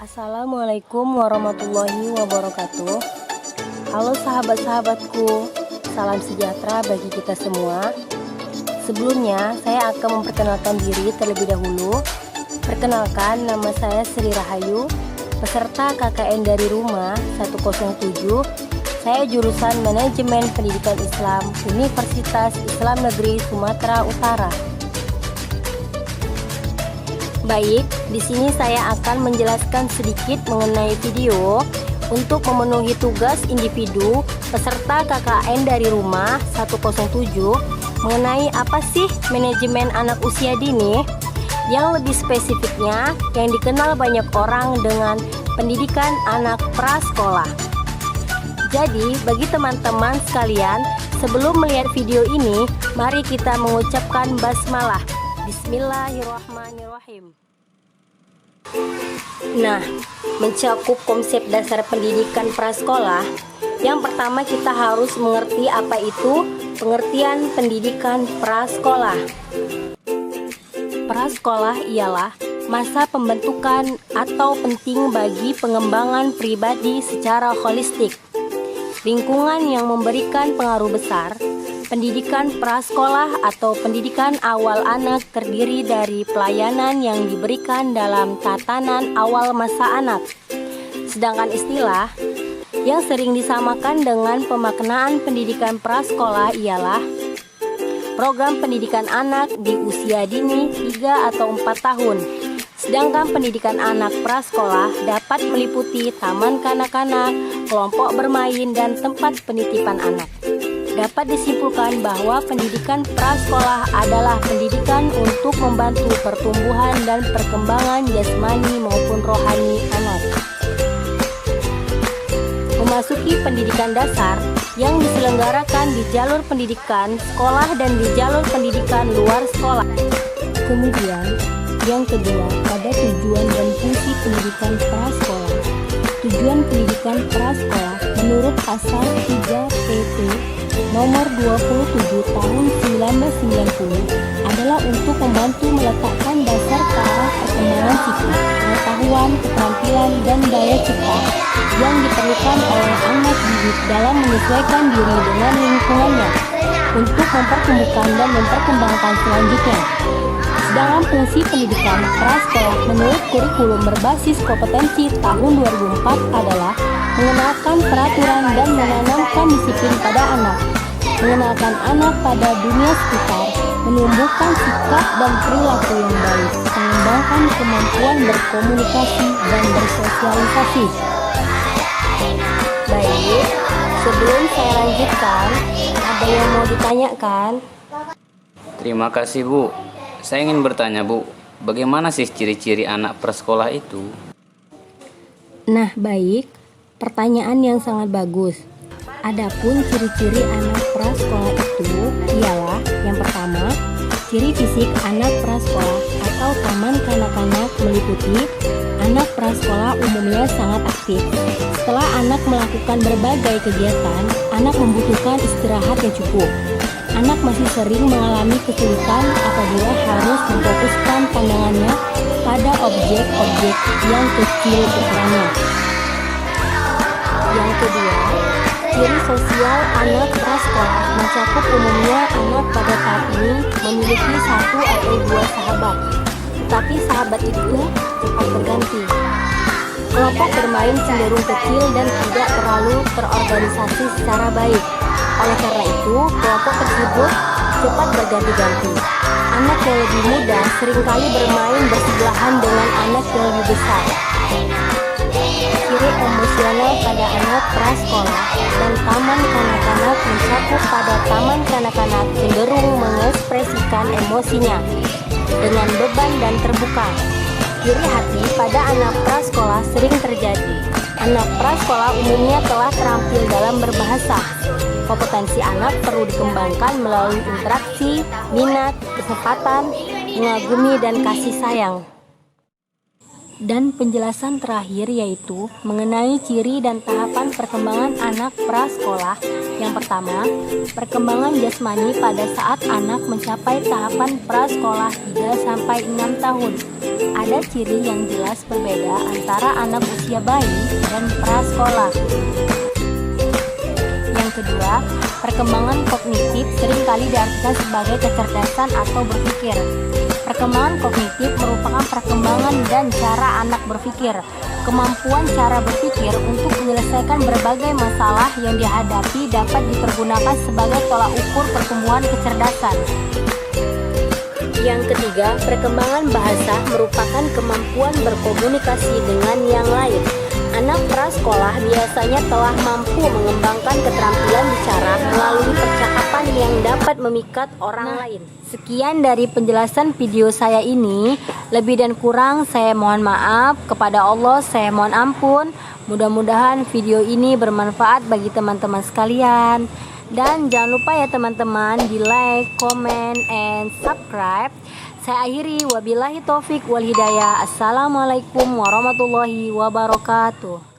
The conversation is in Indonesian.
Assalamualaikum warahmatullahi wabarakatuh. Halo sahabat-sahabatku, salam sejahtera bagi kita semua. Sebelumnya saya akan memperkenalkan diri terlebih dahulu. Perkenalkan, nama saya Sri Rahayu, peserta KKN dari Rumah 107. Saya jurusan Manajemen Pendidikan Islam, Universitas Islam Negeri Sumatera Utara. Baik, di sini saya akan menjelaskan sedikit mengenai video untuk memenuhi tugas individu peserta KKN dari Rumah 107 mengenai apa sih manajemen anak usia dini, yang lebih spesifiknya yang dikenal banyak orang dengan pendidikan anak prasekolah. Jadi, bagi teman-teman sekalian, sebelum melihat video ini, mari kita mengucapkan basmalah. Bismillahirrahmanirrahim. Nah, mencakup konsep dasar pendidikan prasekolah, yang pertama kita harus mengerti apa itu pengertian pendidikan prasekolah. Prasekolah ialah masa pembentukan atau penting bagi pengembangan pribadi secara holistik. Lingkungan yang memberikan pengaruh besar. Pendidikan prasekolah atau pendidikan awal anak terdiri dari pelayanan yang diberikan dalam tatanan awal masa anak. Sedangkan istilah yang sering disamakan dengan pemaknaan pendidikan prasekolah ialah program pendidikan anak di usia dini 3 atau 4 tahun. Sedangkan pendidikan anak prasekolah dapat meliputi taman kanak-kanak, kelompok bermain, dan tempat penitipan anak. Dapat disimpulkan bahwa pendidikan prasekolah adalah pendidikan untuk membantu pertumbuhan dan perkembangan jasmani maupun rohani anak. Memasuki pendidikan dasar yang diselenggarakan di jalur pendidikan sekolah dan di jalur pendidikan luar sekolah. Kemudian, yang kedua, pada tujuan dan fungsi pendidikan prasekolah. Tujuan pendidikan prasekolah menurut pasal 3 PP nomor 27 tahun 1990 adalah untuk membantu meletakkan dasar ke arah perkembangan psikis, pengetahuan, keterampilan, dan daya cipta yang diperlukan oleh anak didik dalam menyesuaikan diri dengan lingkungannya untuk mempertumbuhkan dan memperkembangkan selanjutnya. Sedangkan fungsi pendidikan prasekolah menurut kurikulum berbasis kompetensi tahun 2004 adalah mengenalkan peraturan dan menanamkan disiplin pada anak, mengenalkan anak pada dunia sekitar, menumbuhkan sikap dan perilaku yang baik, mengembangkan kemampuan berkomunikasi dan bersosialisasi. Baik, sebelum saya lanjutkan, ada yang mau ditanyakan? Terima kasih, Bu. Saya ingin bertanya, Bu, bagaimana sih ciri-ciri anak prasekolah itu? Nah, baik, pertanyaan yang sangat bagus. Adapun ciri-ciri anak prasekolah itu ialah yang pertama, ciri fisik anak prasekolah atau taman kanak-kanak meliputi anak prasekolah umumnya sangat aktif. Setelah anak melakukan berbagai kegiatan, anak membutuhkan istirahat yang cukup. Anak masih sering mengalami kesulitan apabila harus memfokuskan pandangannya pada objek-objek yang kecil ukurannya. Yang kedua, ciri sosial anak prasekolah mencakup umumnya anak pada tahap ini memiliki 1 atau 2 sahabat, tetapi sahabat itu cepat berganti. Kelompok bermain cenderung kecil dan tidak terlalu terorganisasi secara baik. Oleh karena itu, kelompok tersebut cepat berganti-ganti. Anak yang lebih muda seringkali bermain bersebelahan dengan anak yang lebih besar. Ciri emosional pada anak prasekolah dan taman kanak-kanak mencakup pada taman kanak-kanak cenderung mengekspresikan emosinya dengan beban dan terbuka. Iri hati pada anak prasekolah sering terjadi. Anak prasekolah umumnya telah terampil dalam berbahasa. Kompetensi anak perlu dikembangkan melalui interaksi, minat, kesempatan, mengagumi, dan kasih sayang. Dan penjelasan terakhir yaitu mengenai ciri dan tahapan perkembangan anak prasekolah. Yang pertama, perkembangan jasmani pada saat anak mencapai tahapan prasekolah 3-6 tahun. Ada ciri yang jelas berbeda antara anak usia bayi dan prasekolah. Yang kedua, perkembangan kognitif seringkali diartikan sebagai kecerdasan atau berpikir. Perkembangan kognitif merupakan perkembangan dan cara anak berpikir, kemampuan cara berpikir untuk menyelesaikan berbagai masalah yang dihadapi dapat dipergunakan sebagai tolak ukur pertumbuhan kecerdasan. Yang ketiga, perkembangan bahasa merupakan kemampuan berkomunikasi dengan yang lain. Anak prasekolah biasanya telah mampu mengembangkan keterampilan bicara melalui percakapan yang dapat memikat orang lain. Sekian dari penjelasan video saya ini. Lebih dan kurang saya mohon maaf. Kepada Allah saya mohon ampun. Mudah-mudahan video ini bermanfaat bagi teman-teman sekalian. Dan jangan lupa ya teman-teman, di like, comment, and subscribe. Saya akhiri, wabillahi taufik wal hidayah. Assalamualaikum warahmatullahi wabarakatuh.